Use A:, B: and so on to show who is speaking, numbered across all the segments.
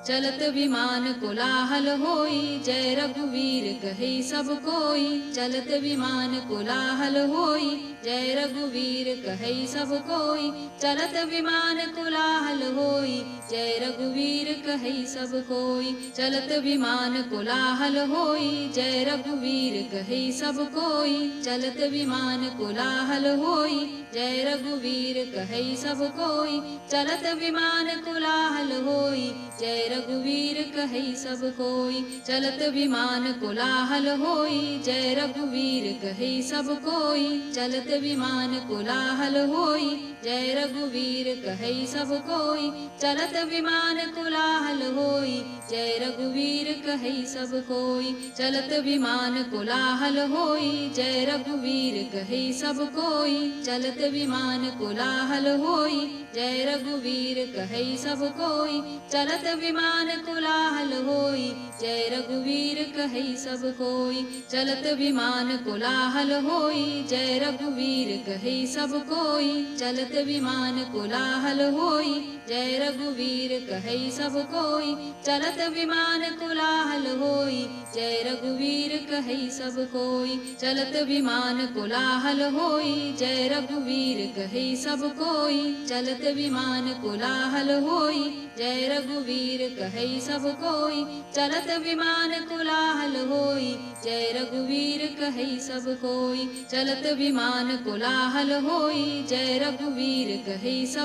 A: चलत विमान कोलाहल होई, जय रघुवीर कहे सब कोई। चलत विमान कोलाहल होई, जय रघुवीर कहे सब कोई। चलत विमान कोलाहल होई, जय रघुवीर कहे सब कोई। चलत विमान कोलाहल होई, जय रघुवीर कहे सब कोई। चलत विमान कोलाहल होई, जय रघुवीर कहे सब कोई। चलत विमान कोलाहल होई, जय रघुवीर कहे सब कोई। चलत विमान कोलाहल होई, जय रघुवीर कहे सब कोई। चलत विमान कोलाहल होई, जय रघुवीर कहे सब कोई। चलत विमान कोलाहल होई, जय रघुवीर कहे सब कोई। चलत विमान कोलाहल होई, जय रघुवीर कहे सब कोई। चलत विमान कोलाहल होई, जय रघुवीर कहे सब कोई। चलत विमान कोलाहल होई, जय रघुवीर कहे सब कोई। चलत विमान कोलाहल होई, जय रघुवीर कहे सब कोई। चलत विमान कोलाहल होई, जय रघुवीर कहे सब कोई। चलत विमान कोलाहल होई, जय रघुवीर कहे सब कोई। चलत विमान कोलाहल होई, जय रघुवीर कहे सब कोई। चलत विमान कोलाहल होई, जय रघुवीर कहे सब कोई। चलत विमान कोलाहल होई, जय रघुवीर कहे सब कोई। चलत विमान कोलाहल होई, जय रघुवीर कहे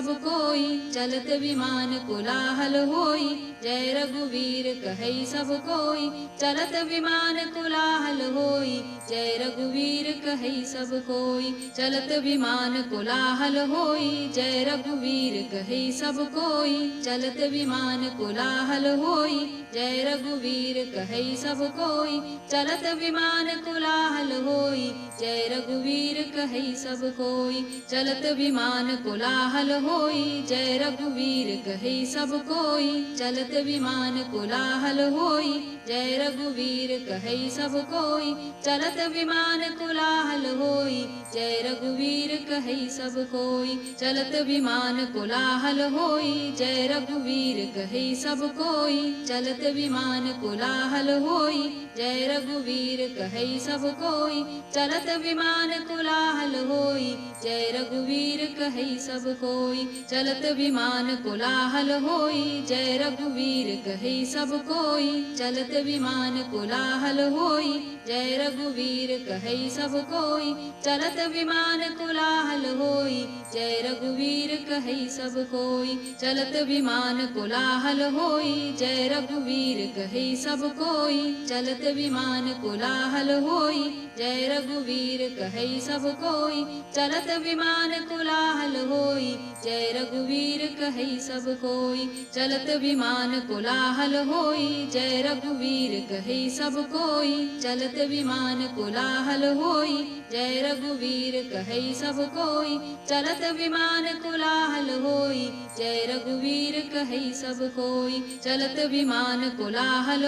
A: सब कोई। चलत विमान कोलाहल होई, जय रघुवीर कहे सब कोई। चलत विमान कोलाहल होई, जय रघुवीर कहे सब कोई। चलत विमान कोलाहल होई, जय रघुवीर कहे सब कोई। चलत विमान कोलाहल होई, जय रघुवीर कहे सब कोई। चलत विमान कोलाहल होई, जय रघुवीर कहे सब कोई। चलत विमान कोलाहल होई, जय रघुवीर कहे सब कोई। चलत विमान कोलाहल होई, जय रघुवीर कहे सब कोई। चलत विमान कोलाहल होई, जय रघुवीर कहे सब कोई। चलत विमान कोलाहल होई, जय रघुवीर कहे सब कोई। चलत विमान कोलाहल होई, जय रघुवीर कहे सब कोई। चलत विमान कोलाहल होई, जय रघुवीर कहे सब कोई। चलत विमान कोलाहल होई, जय रघुवीर कहे सब कोई। चलत विमान कोलाहल होई, जय रघुवीर कहे सब कोई। चलत विमान कोलाहल होई, जय रघुवीर कहे सब कोई। चलत विमान कोलाहल होई, जय रघुवीर कहे सब कोई। चलत विमान कोलाहल होई, जय रघुवीर कहे सब कोई। चलत विमान कोलाहल होई, जय रघुवीर कहे सब कोई। चलत विमान कोलाहल होई, जय रघुवीर कहे सब कोई। चलत विमान कोलाहल होई, जय रघुवीर कहे सब कोई। चलत विमान कोलाहल होई, जय रघुवीर कहे सब कोई। चलत विमान कोलाहल होई, जय रघुवीर कहे सब कोई। चलत विमान कोलाहल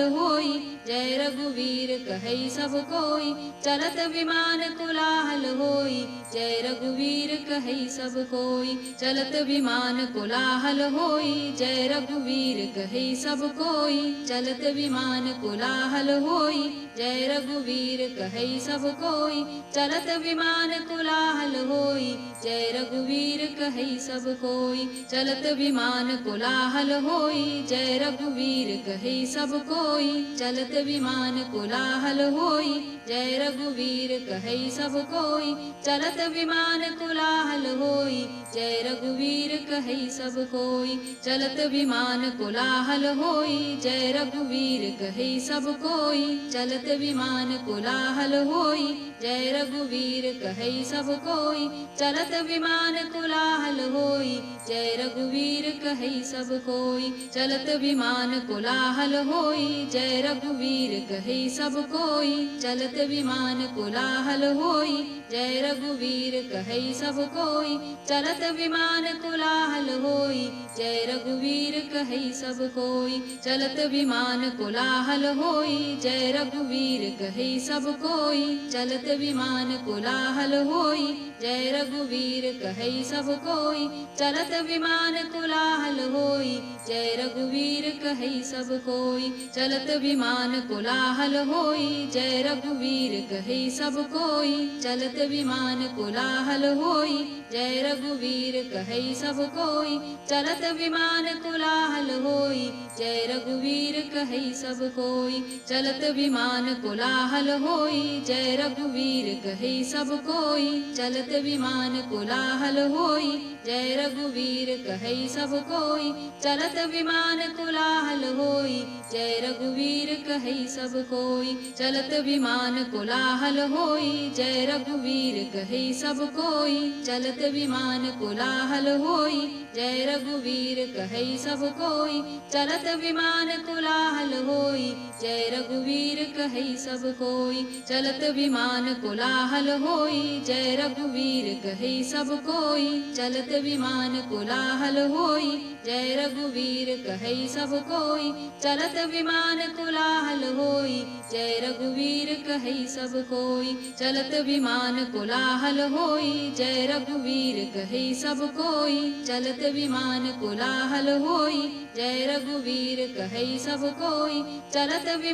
A: होई, जय रघुवीर कहे सब कोई। चलत विमान कोलाहल होई, जय रघुवीर कहे सब कोई। चलत विमान कोलाहल होई, जय रघुवीर कहे सब कोई। चलत विमान कोलाहल होई, जय रघुवीर कहे सब कोई। चलत विमान कोलाहल होई, जय रघुवीर कहे सब कोई। चलत विमान कोलाहल होई, जय रघुवीर कहे सब कोई। चलत विमान कोलाहल होई, जय रघुवीर कहे सब कोई। चलत विमान कोलाहल होई, जय रघुवीर कहे सब कोई। चलत विमान कोलाहल होई, जय रघुवीर कहे सब कोई। चलत विमान कोलाहल होई, जय रघुवीर कहे सब कोई। चलत विमान कोलाहल होई, जय रघुवीर कहे सब कोई। चलत विमान कोलाहल होई, जय रघुवीर कहे सब कोई। चलत विमान कोलाहल होई, जय रघुवीर कहे सब कोई। चलत विमान कोलाहल कोलाहल होई, जय रघुवीर कहि सब कोई। चलत विमान कोलाहल होई, जय रघुवीर कहि सब कोई। चलत विमान कोलाहल होई, जय रघुवीर कहि सब कोई। चलत विमान कोलाहल होई, जय रघुवीर कहि सब कोई। चलत विमान कोलाहल होई, जय रघुवीर कहि सब कोई। चलत विमान कोलाहल होई, जय रघुवीर कहि सब कोई। चलत विमान कोलाहल होई, जय रघुवीर कहि सब कोई। चलत विमान कोलाहल होई, जय रघुवीर कहि सब कोई। चलत विमान कोलाहल होई, जय रघुवीर कहि सब कोई। चलत विमान कोलाहल होई, जय रघुवीर कहि सब कोई। चलत विमान कोलाहल होई, जय रघुवीर कहि सब कोई। चलत विमान कोलाहल होई, जय रघुवीर कहि सब कोई। चलत विमान कोलाहल होई, जय रघुवीर कहि सब कोई। चलत विमान कोलाहल होई, जय रघुवीर कहि सब कोई। चलत विमान कोलाहल होई, जय रघुवीर कहि सब कोई। चलत विमान कोलाहल होई, जय रघुवीर कहि सब कोई। चलत विमान कोलाहल होई, जय रघुवीर कहि सब कोई। चलत विमान कोलाहल होई, जय रघुवीर कहि सब कोई। चलत विमान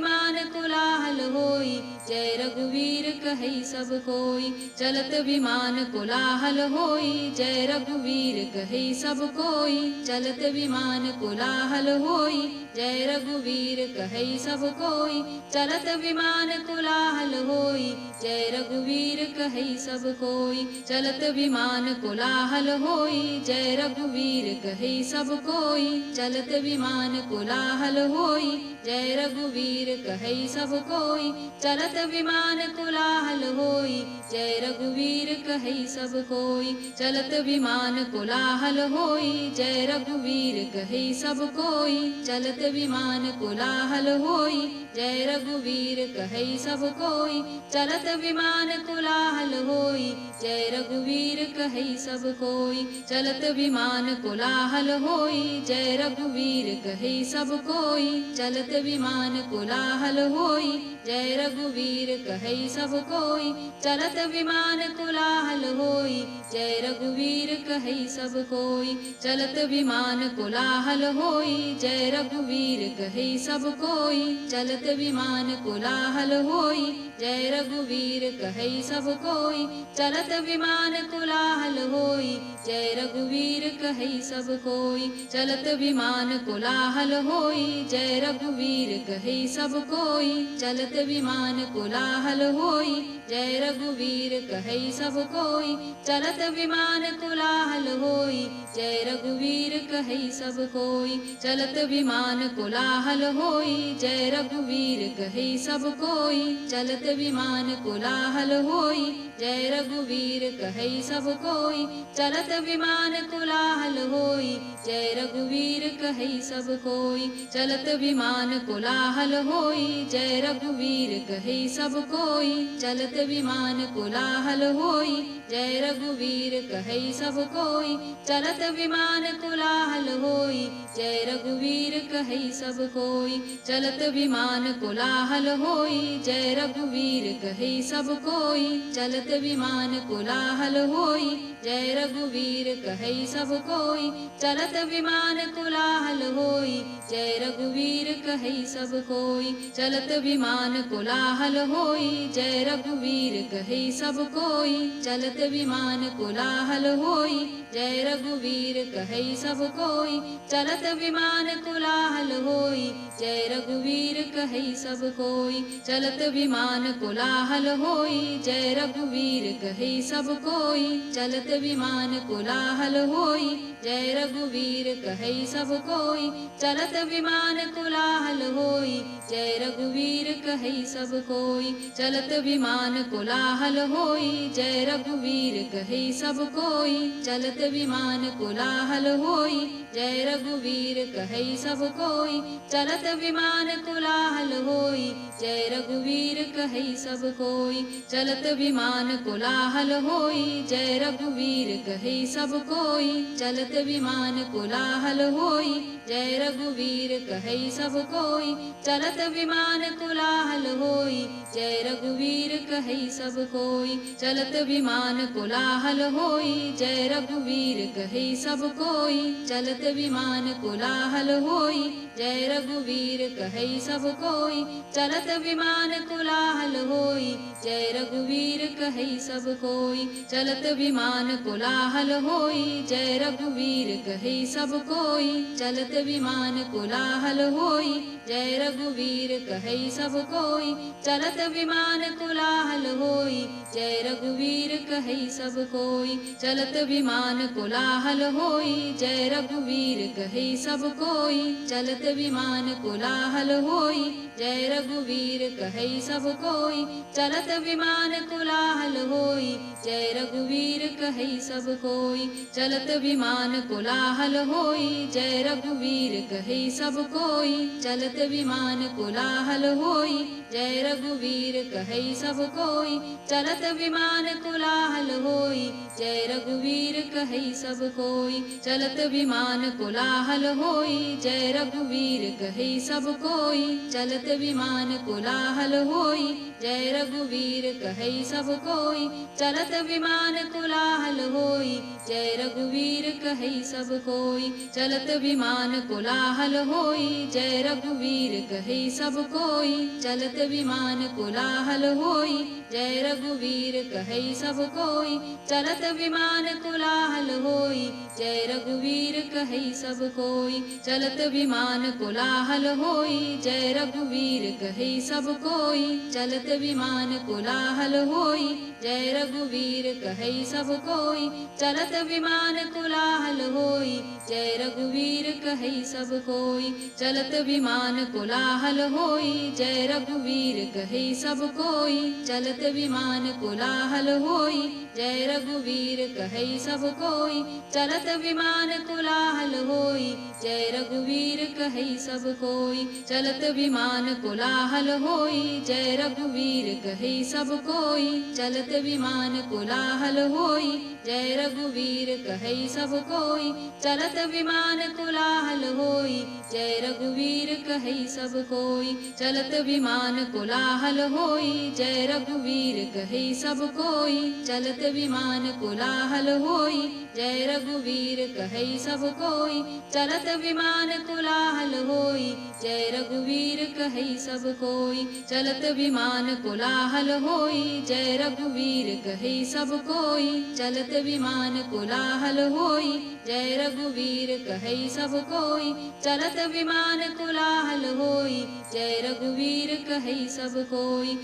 A: कोलाहल होई, जय रघुवीर कहि सब कोई। चलत विमान कोलाहल होई, जय रघुवीर कहि सब कोई। चलत विमान कोलाहल होई, जय रघुवीर कहि सब कोई। चलत विमान कोलाहल होई, जय रघुवीर कहि सब कोई। चलत विमान कोलाहल होई, जय रघुवीर कहि सब कोई। चलत विमान कोलाहल होई, जय रघुवीर कहि सब कोई। चलत विमान कोलाहल होई, जय रघुवीर कहि सब कोई। चलत विमान कोलाहल होई, जय रघुवीर कहि सब कोई। चलत विमान कोलाहल होई, जय रघुवीर कहि सब कोई। चलत विमान कोलाहल होई, जय रघुवीर कहि सब कोई। चलत विमान कोलाहल होई, जय रघुवीर कहि सब कोई। चलत विमान कोलाहल होई, जय रघुवीर कहि सब कोई। चलत विमान कोलाहल होई, जय रघुवीर कहि सब कोई। चलत विमान कोलाहल होई, जय रघुवीर कहि सब कोई। चलत विमान कोलाहल होई, जय रघुवीर कहि सब कोई। चलत विमान कोलाहल होई, जय रघुवीर कहि सब कोई। चलत विमान कोलाहल होई, जय रघुवीर कहि सब कोई। चलत विमान कोलाहल होई, जय रघुवीर कहि सब कोई। चलत विमान कोलाहल होई, जय रघुवीर कहि सब कोई। चलत विमान कोलाहल होई, जय रघुवीर कहि सब कोई। चलत विमान कोलाहल होई, जय रघुवीर कहि सब कोई। चलत विमान कोलाहल होई, जय रघुवीर कहि सब कोई। चलत विमान कोलाहल होई, जय रघुवीर कहि सब कोई। चलत विमान कोलाहल होई, जय रघुवीर कहि सब कोई। चलत विमान कोलाहल होई, जय रघुवीर कहि सब कोई। चलत विमान कोलाहल होई, जय रघुवीर कहि सब कोई। चलत विमान कोलाहल होई, जय रघुवीर कहि सब कोई। चलत विमान कोलाहल होई, जय रघुवीर कहि सब कोई। चलत विमान कोलाहल होई, जय रघुवीर कहि सब कोई। चलत विमान कोलाहल होई, जय रघुवीर कहि सब कोई। चलत विमान कोलाहल होई, जय रघुवीर कहि सब कोई। चलत विमान कोलाहल होई, जय रघुवीर कहि सब कोई। चलत विमान कोलाहल होई, जय रघुवीर कहि सब कोई। चलत विमान कोलाहल होई, जय रघुवीर कहि सब कोई। चलत विमान कोलाहल होई, जय रघुवीर कहि सब कोई। चलत विमान विमान कोलाहल होई, जय रघुवीर कहई सब कोई। चलत विमान कोलाहल होई, जय रघुवीर कहई सब कोई। चलत विमान कोलाहल होई, जय रघुवीर कहई सब कोई। चलत विमान कोलाहल होई, जय रघुवीर कहई सब कोई। चलत विमान कोलाहल होई, जय रघुवीर कहई सब कोई। चलत विमान कोलाहल होई, जय रघुवीर कहई सब कोई। चलत विमान कोलाहल होई, जय रघुवीर कहई सब कोई। चलत विमान कोलाहल होई, जय रघुवीर कहई सब कोई। चलत विमान कोलाहल होई, जय रघुवीर कहई सब कोई। चलत विमान कोलाहल होई, जय रघुवीर कहई सब कोई। चलत विमान कोलाहल होई, जय रघुवीर कहई सब कोई। चलत विमान कोलाहल होई, जय रघुवीर कहई सब कोई। चलत विमान कोलाहल होई, जय रघुवीर कहई सब कोई। चलत विमान कोलाहल होई, जय रघुवीर कहई सब कोई। चलत विमान कोलाहल होई, जय रघुवीर कहई सब कोई। चलत विमान कोलाहल होई, जय रघुवीर कहई सब कोई। चलत विमान कोलाहल होई, जय रघुवीर कहई सब कोई। चलत विमान कोलाहल होई, जय रघुवीर कहई सब कोई। चलत विमान कोलाहल होई, जय रघुवीर कहई सब कोई। चलत विमान कोलाहल होई, जय रघुवीर कहई सब कोई। चलत विमान कोलाहल होई, जय रघुवीर कहई सब कोई। चलत विमान कोलाहल होई, जय रघुवीर कहई सब कोई। चलत विमान कोलाहल होई, जय रघुवीर कहई सब कोई। चलत विमान कोलाहल होई, जय रघुवीर कहई सब कोई। चलत विमान कोलाहल होई, जय रघुवीर कहई सब कोई। चलत विमान कोलाहल होई, जय रघुवीर कहई सब कोई। चलत विमान कोलाहल होई, जय रघुवीर कहई सब कोई। चलत विमान कोलाहल होई, जय रघुवीर कहई सब कोई। चलत विमान कोलाहल होई, जय रघुवीर कहई सब कोई। चलत विमान कोलाहल होई, जय रघुवीर कहई सब कोई। चलत विमान कोलाहल होई, जय रघुवीर कहई सब कोई। चलत विमान कोलाहल होई, जय रघुवीर कहई सब कोई। चलत विमान कोलाहल होई, जय रघुवीर कहई सब कोई। चलत विमान कोलाहल होई, जय रघुवीर कहई सब कोई। चलत विमान कोलाहल होई, जय रघुवीर कहई सब कोई। चलत विमान कोलाहल होई, जय रघुवीर कहई सब कोई। चलत विमान कोलाहल होई, जय रघुवीर कहई सब कोई। चलत विमान कोलाहल होई, जय रघुवीर कहई सब कोई।